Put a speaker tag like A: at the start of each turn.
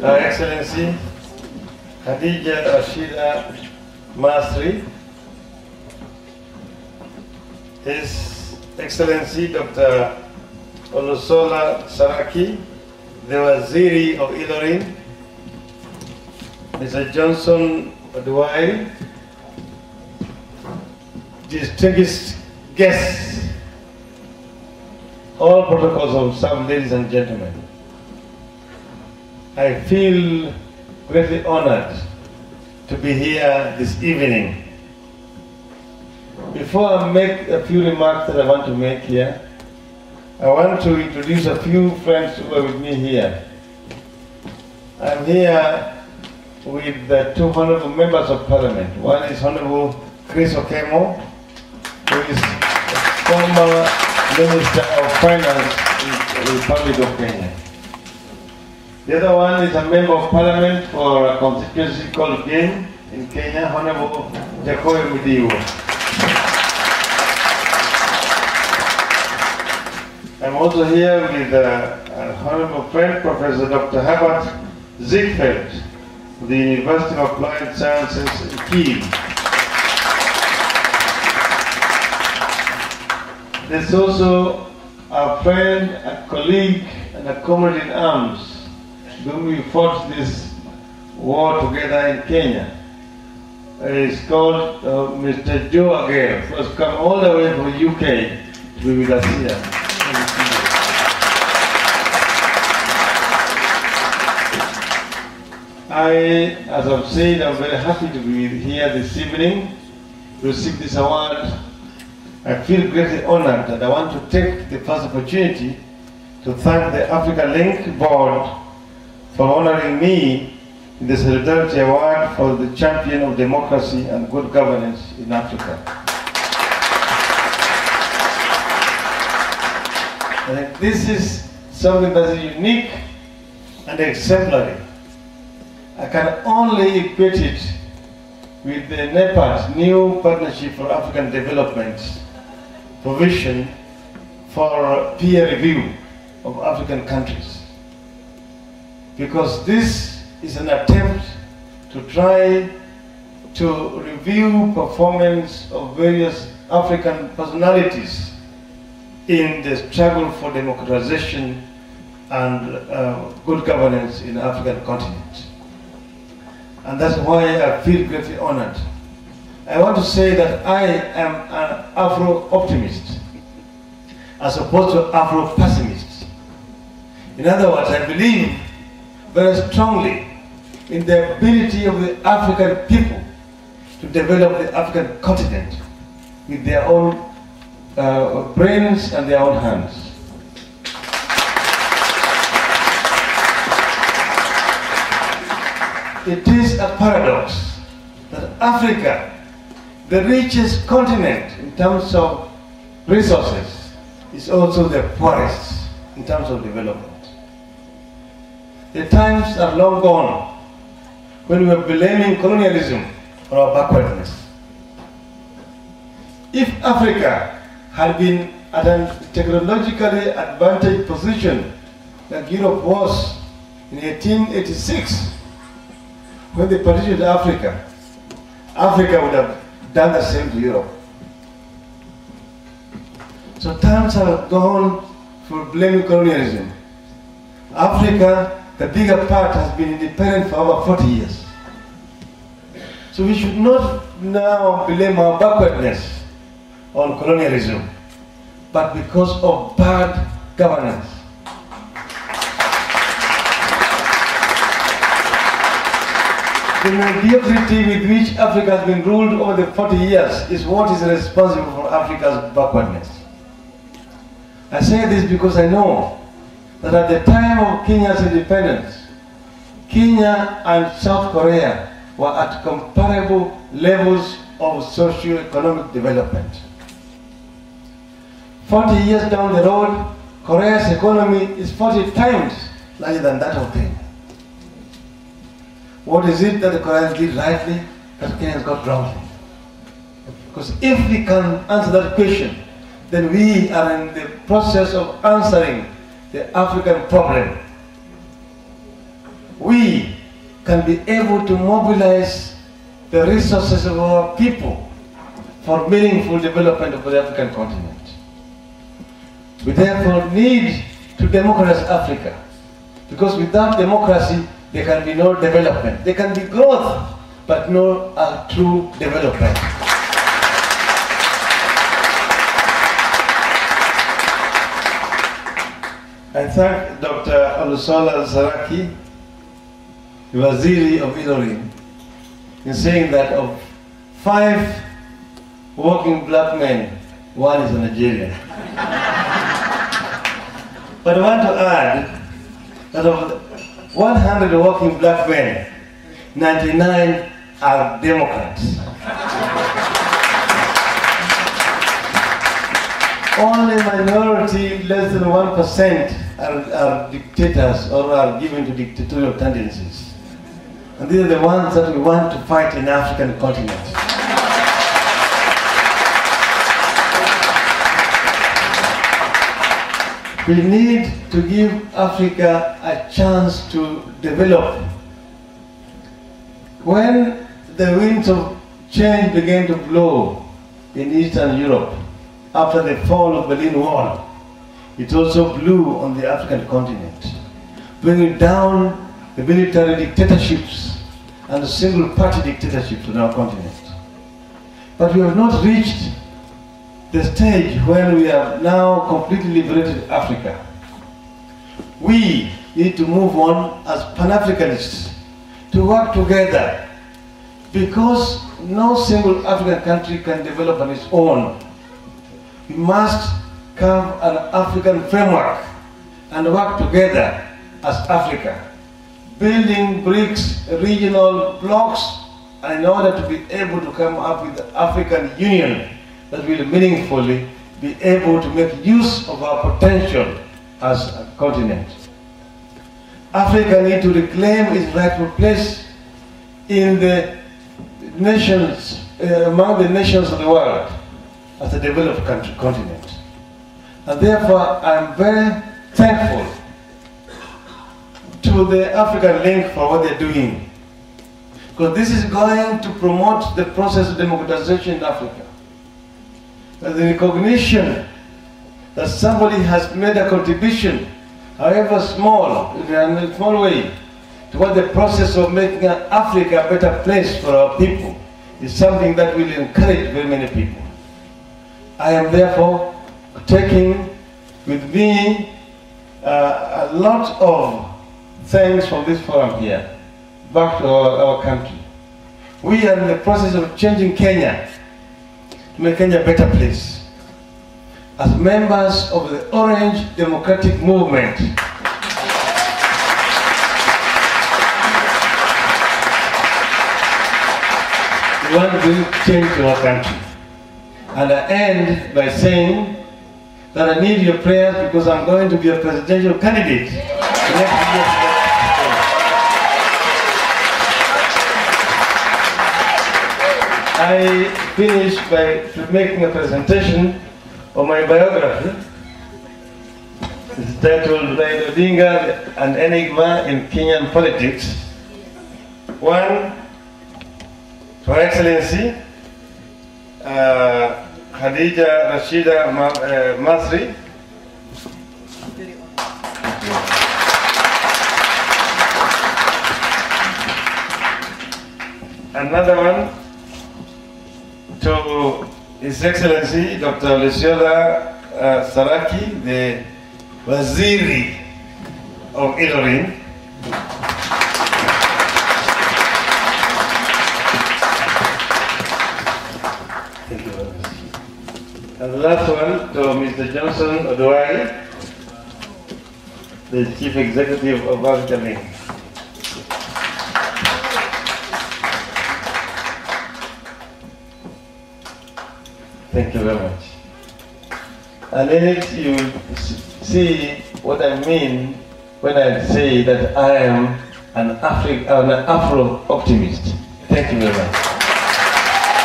A: Her Excellency Khadija Rashida Masri, His Excellency Dr. Olusola Saraki, the Waziri of Ilorin, Mr. Johnson Oduwai, distinguished guests, all protocols observed, ladies and gentlemen. I feel greatly honored to be here this evening. Before I make a few remarks that I want to make here, I want to introduce a few friends who are with me here. I'm here with the two honorable members of parliament. One is Honorable Chris Okemo, who is former Minister of Finance in the Republic of Kenya. The other one is a member of parliament for a constituency called Geneva in Kenya, Honorable Jacoy Mudiwo. I'm also here with an honorable friend, Professor Dr. Herbert Ziegfeld, of the University of Applied Sciences in Kiel. There's also a friend, a colleague, and a comrade in arms, whom we fought this war together in Kenya. It's called Mr. Joe Agel, who has come all the way from the UK to be with us here. As I've said, I'm very happy to be here this evening to receive this award. I feel greatly honored, and I want to take the first opportunity to thank the Africa Link Board for honoring me in the Solidarity Award for the Champion of Democracy and Good Governance in Africa. And this is something that is unique and exemplary. I can only equate it with the NEPA's new Partnership for African Development provision for peer review of African countries. Because this is an attempt to try to review performance of various African personalities in the struggle for democratization and good governance in the African continent. And that's why I feel greatly honored. I want to say that I am an Afro-optimist as opposed to Afro-pessimist. In other words, I believe very strongly in the ability of the African people to develop the African continent with their own brains and their own hands. It is a paradox that Africa, the richest continent in terms of resources, is also the poorest in terms of development. The times are long gone when we were blaming colonialism for our backwardness. If Africa had been at a technologically advantaged position like Europe was in 1886, when they partitioned Africa, Africa would have done the same to Europe. So times have gone for blaming colonialism. Africa, the bigger part, has been independent for over 40 years. So we should not now blame our backwardness on colonialism, but because of bad governance. The mediocrity with which Africa has been ruled over the 40 years is what is responsible for Africa's backwardness. I say this because I know that at the time of Kenya's independence, Kenya and South Korea were at comparable levels of socio-economic development. 40 years down the road, Korea's economy is 40 times larger than that of Kenya. What is it that the Koreans did rightly that Kenyans got wrongly? Because if we can answer that question, then we are in the process of answering the African problem. we can be able to mobilize the resources of our people for meaningful development of the African continent. We therefore need to democratize Africa, because without democracy there can be no development. There can be growth, but no true development. I thank Dr. Olusola Saraki, the Waziri of Ilorin, in saying that of 5 working black men, 1 is a Nigerian. But I want to add that of 100 working black men, 99 are Democrats. Only minority, less than 1%, are dictators or are given to dictatorial tendencies. And these are the ones that we want to fight in the African continent. We need to give Africa a chance to develop. When the winds of change began to blow in Eastern Europe after the fall of the Berlin Wall, it also blew on the African continent, bringing down the military dictatorships and the single-party dictatorships on our continent. But we have not reached the stage when we have now completely liberated Africa. We need to move on as Pan-Africanists to work together, because no single African country can develop on its own. We must carve an African framework and work together as Africa, building bricks, regional blocks, in order to be able to come up with the African Union that will meaningfully be able to make use of our potential as a continent. Africa needs to reclaim its rightful place in the nations, among the nations of the world, as a developed continent. And therefore, I am very thankful to the African Link for what they're doing, because this is going to promote the process of democratization in Africa. The recognition that somebody has made a contribution, however small, in a small way, toward the process of making Africa a better place for our people, is something that will encourage very many people. I am therefore taking with me a lot of thanks from this forum here back to our country. We are in the process of changing Kenya to make Kenya a better place. As members of the Orange Democratic Movement, we want to bring change to our country. And I end by saying that I need your prayers, because I'm going to be a presidential candidate next year. I finish by making a presentation of my biography. It's titled Raila Odinga, an Enigma in Kenyan Politics. 1, Her Excellency Khadija Rashida Masri, another one to His Excellency Dr. Olusola Saraki, the Waziri of Ilorin. Thank you very much. And the last one to Mr. Johnson Oduwari, the Chief Executive of African Link. Thank you very much. And in it you see what I mean when I say that I am an Afro-optimist. Thank you very much.